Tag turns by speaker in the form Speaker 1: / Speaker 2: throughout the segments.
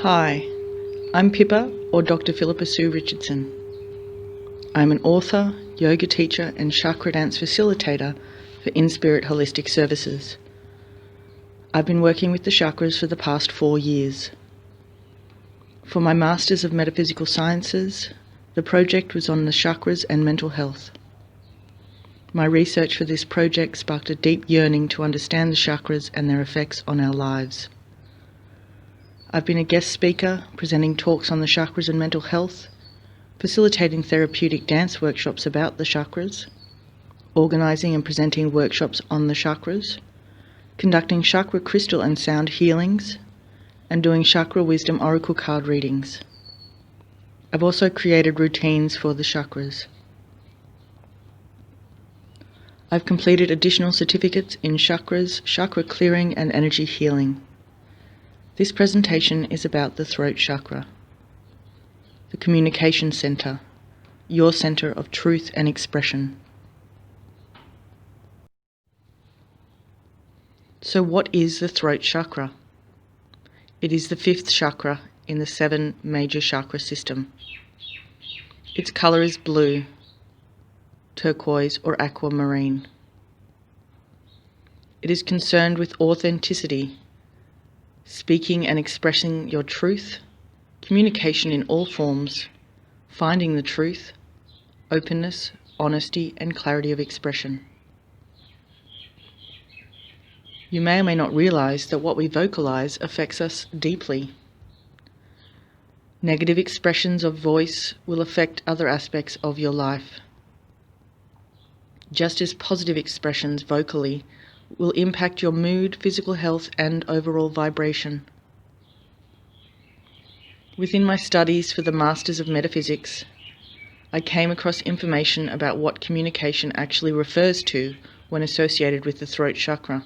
Speaker 1: Hi, I'm Pippa, or Dr. Philippa Sue Richardson. I'm an author, yoga teacher and chakra dance facilitator for In-Spirit Holistic Services. I've been working with the chakras for the past 4 years. For my Masters of Metaphysical Sciences, the project was on the chakras and mental health. My research for this project sparked a deep yearning to understand the chakras and their effects on our lives. I've been a guest speaker, presenting talks on the chakras and mental health, facilitating therapeutic dance workshops about the chakras, organising and presenting workshops on the chakras, conducting chakra crystal and sound healings, and doing chakra wisdom oracle card readings. I've also created routines for the chakras. I've completed additional certificates in chakras, chakra clearing and energy healing. This presentation is about the throat chakra, the communication centre, your centre of truth and expression. So what is the throat chakra? It is the 5th chakra in the 7 major chakra system. Its colour is blue, turquoise or aquamarine. It is concerned with authenticity, speaking and expressing your truth, communication in all forms, finding the truth, openness, honesty and clarity of expression. You may or may not realise that what we vocalise affects us deeply. Negative expressions of voice will affect other aspects of your life, just as positive expressions vocally will impact your mood, physical health and overall vibration. Within my studies for the Masters of Metaphysics, I came across information about what communication actually refers to when associated with the throat chakra.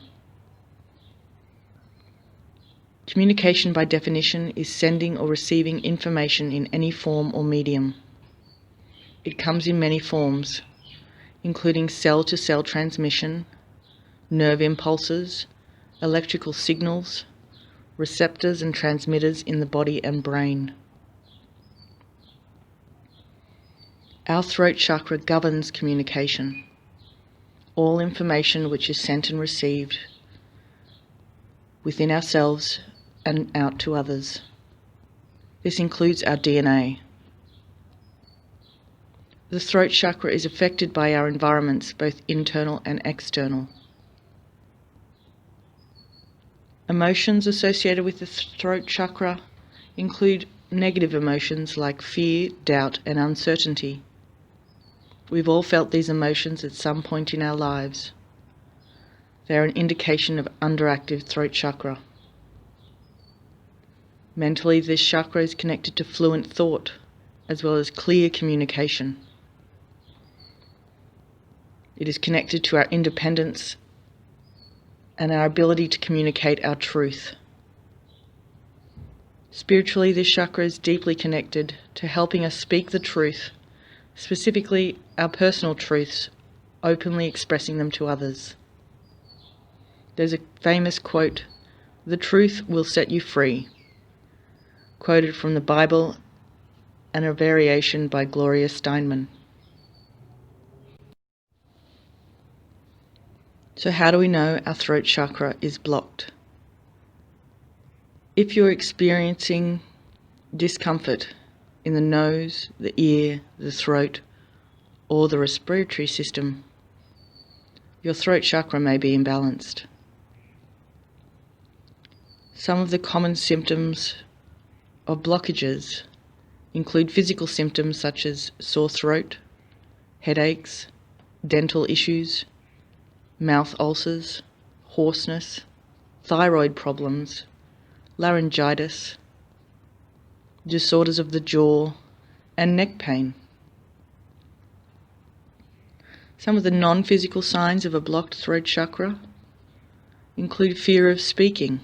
Speaker 1: Communication by definition is sending or receiving information in any form or medium. It comes in many forms, including cell-to-cell transmission, nerve impulses, electrical signals, receptors and transmitters in the body and brain. Our throat chakra governs communication. All information which is sent and received within ourselves and out to others. This includes our DNA. The throat chakra is affected by our environments, both internal and external. Emotions associated with the throat chakra include negative emotions like fear, doubt, and uncertainty. We've all felt these emotions at some point in our lives. They are an indication of underactive throat chakra. Mentally, this chakra is connected to fluent thought, as well as clear communication. It is connected to our independence and our ability to communicate our truth. Spiritually, this chakra is deeply connected to helping us speak the truth, specifically our personal truths, openly expressing them to others. There's a famous quote, "The truth will set you free," quoted from the Bible and a variation by Gloria Steinman. So how do we know our throat chakra is blocked? If you're experiencing discomfort in the nose, the ear, the throat, or the respiratory system, your throat chakra may be imbalanced. Some of the common symptoms of blockages include physical symptoms such as sore throat, headaches, dental issues, mouth ulcers, hoarseness, thyroid problems, laryngitis, disorders of the jaw, and neck pain. Some of the non-physical signs of a blocked throat chakra include fear of speaking,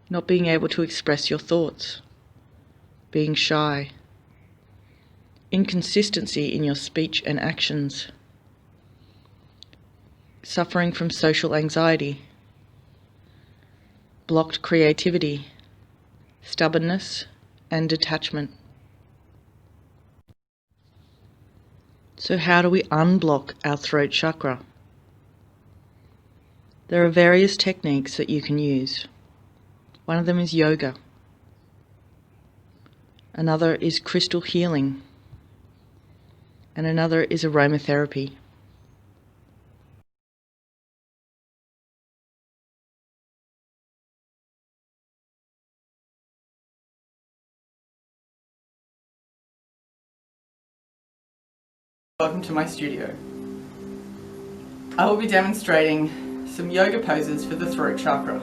Speaker 1: not being able to express your thoughts, being shy, inconsistency in your speech and actions, suffering from social anxiety, blocked creativity, stubbornness, and detachment. So how do we unblock our throat chakra? There are various techniques that you can use. One of them is yoga. Another is crystal healing. And another is aromatherapy. Welcome to my studio. I will be demonstrating some yoga poses for the throat chakra.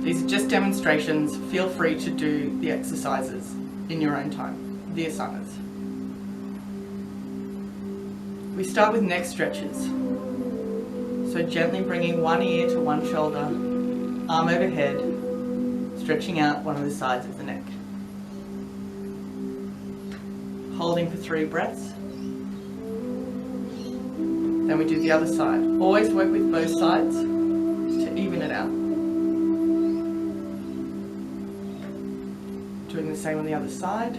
Speaker 1: These are just demonstrations. Feel free to do the exercises in your own time, the asanas. We start with neck stretches. So gently bringing one ear to one shoulder, arm overhead, stretching out one of the sides of the neck. Holding for 3 breaths. Then we do the other side. Always work with both sides to even it out. Doing the same on the other side.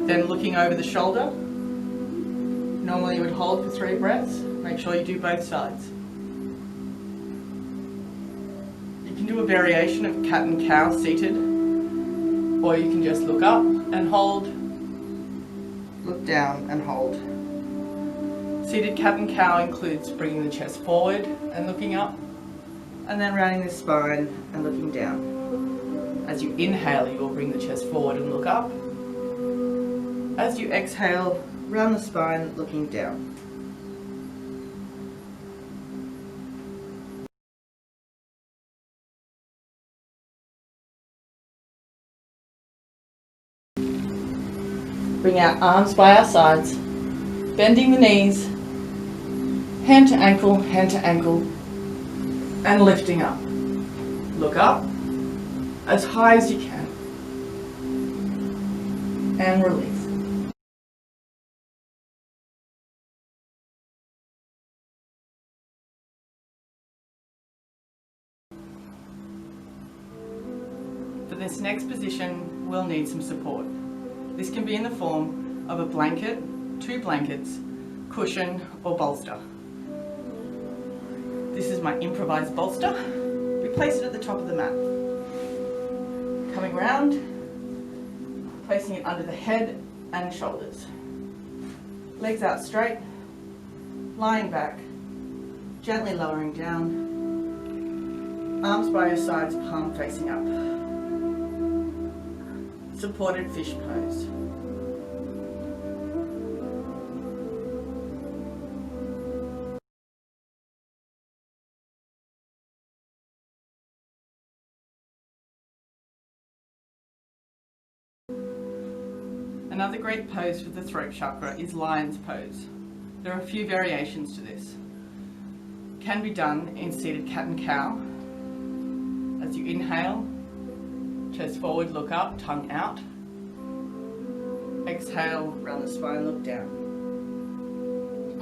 Speaker 1: Then looking over the shoulder. Normally you would hold for 3 breaths. Make sure you do both sides. You can do a variation of cat and cow seated, or you can just look up and hold, look down and hold. Seated cat and cow includes bringing the chest forward and looking up, and then rounding the spine and looking down. As you inhale, you will bring the chest forward and look up. As you exhale, round the spine, looking down. Bring our arms by our sides, bending the knees, hand to ankle, and lifting up. Look up as high as you can, and release. For this next position, we'll need some support. This can be in the form of a blanket, 2 blankets, cushion, or bolster. This is my improvised bolster. We place it at the top of the mat. Coming round, placing it under the head and shoulders. Legs out straight, lying back, gently lowering down, arms by your sides, palm facing up. Supported fish pose. Another great pose for the throat chakra is lion's pose. There are a few variations to this. Can be done in seated cat and cow. As you inhale, chest forward, look up, tongue out. Exhale, round the spine, look down.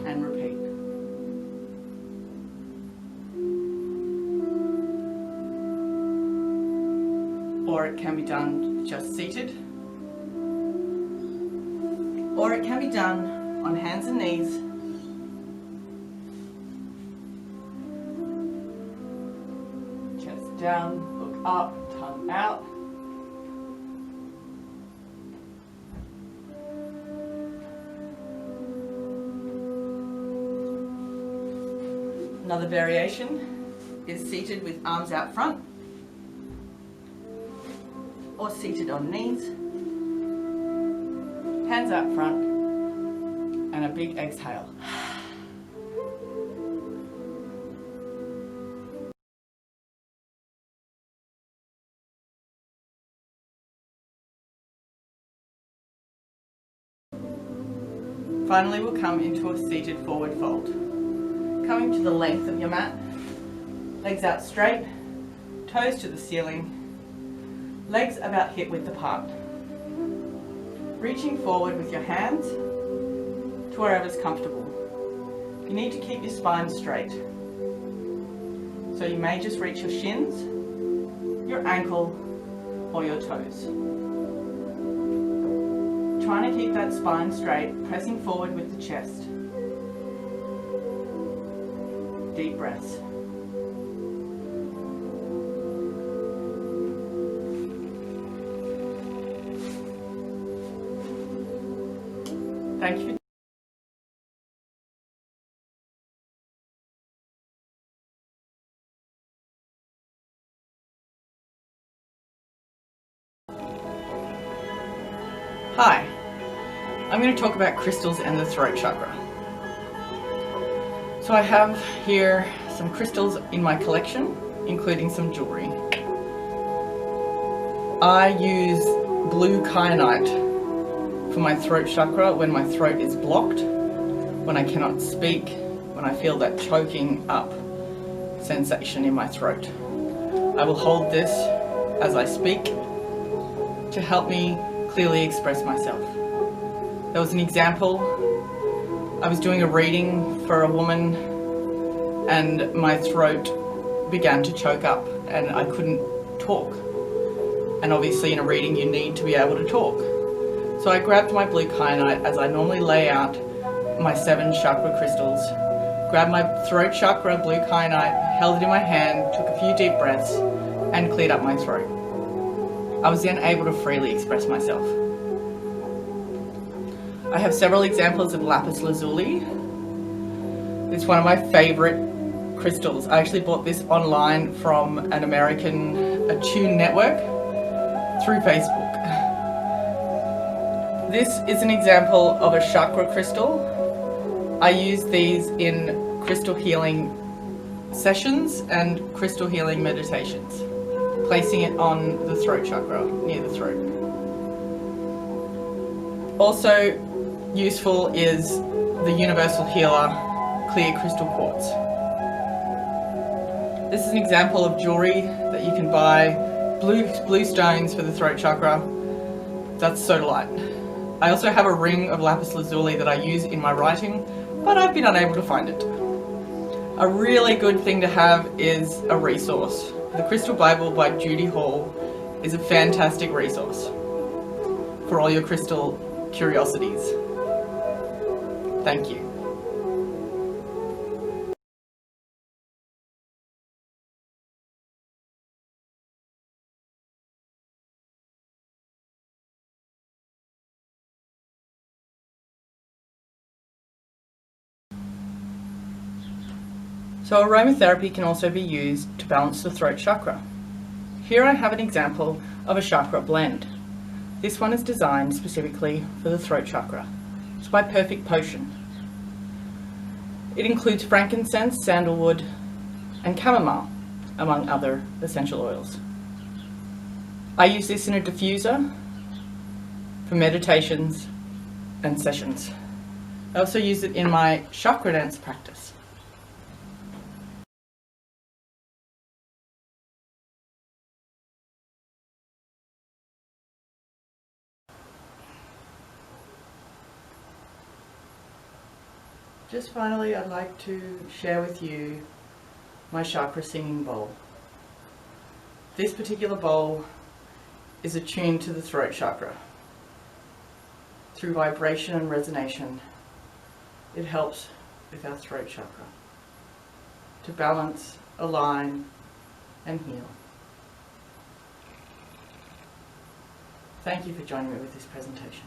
Speaker 1: And repeat. Or it can be done just seated. Or it can be done on hands and knees. Chest down, look up, tongue out. Another variation is seated with arms out front, or seated on knees, hands out front, and a big exhale. Finally, we'll come into a seated forward fold. Coming to the length of your mat, legs out straight, toes to the ceiling, legs about hip width apart. Reaching forward with your hands to wherever's comfortable. You need to keep your spine straight. So you may just reach your shins, your ankle or your toes. Trying to keep that spine straight, pressing forward with the chest. Deep breaths. Thank you. Hi, I'm going to talk about crystals and the throat chakra. So I have here some crystals in my collection, including some jewelry. I use blue kyanite for my throat chakra when my throat is blocked, when I cannot speak, when I feel that choking up sensation in my throat. I will hold this as I speak to help me clearly express myself. There was an example. I was doing a reading for a woman and my throat began to choke up and I couldn't talk. And obviously in a reading you need to be able to talk. So I grabbed my blue kyanite as I normally lay out my 7 chakra crystals, grabbed my throat chakra blue kyanite, held it in my hand, took a few deep breaths and cleared up my throat. I was then able to freely express myself. I have several examples of lapis lazuli. It's one of my favorite crystals. I actually bought this online from an American Attune network through Facebook. This is an example of a chakra crystal. I use these in crystal healing sessions and crystal healing meditations, placing it on the throat chakra, near the throat. Also useful is the Universal Healer Clear Crystal Quartz. This is an example of jewelry that you can buy, blue stones for the throat chakra. That's sodalite. I also have a ring of lapis lazuli that I use in my writing, but I've been unable to find it. A really good thing to have is a resource. The Crystal Bible by Judy Hall is a fantastic resource for all your crystal curiosities. Thank you. So aromatherapy can also be used to balance the throat chakra. Here I have an example of a chakra blend. This one is designed specifically for the throat chakra. It's my perfect potion. It includes frankincense, sandalwood, and chamomile, among other essential oils. I use this in a diffuser for meditations and sessions. I also use it in my chakra dance practice. Just finally, I'd like to share with you my chakra singing bowl. This particular bowl is attuned to the throat chakra. Through vibration and resonation, it helps with our throat chakra to balance, align, and heal. Thank you for joining me with this presentation.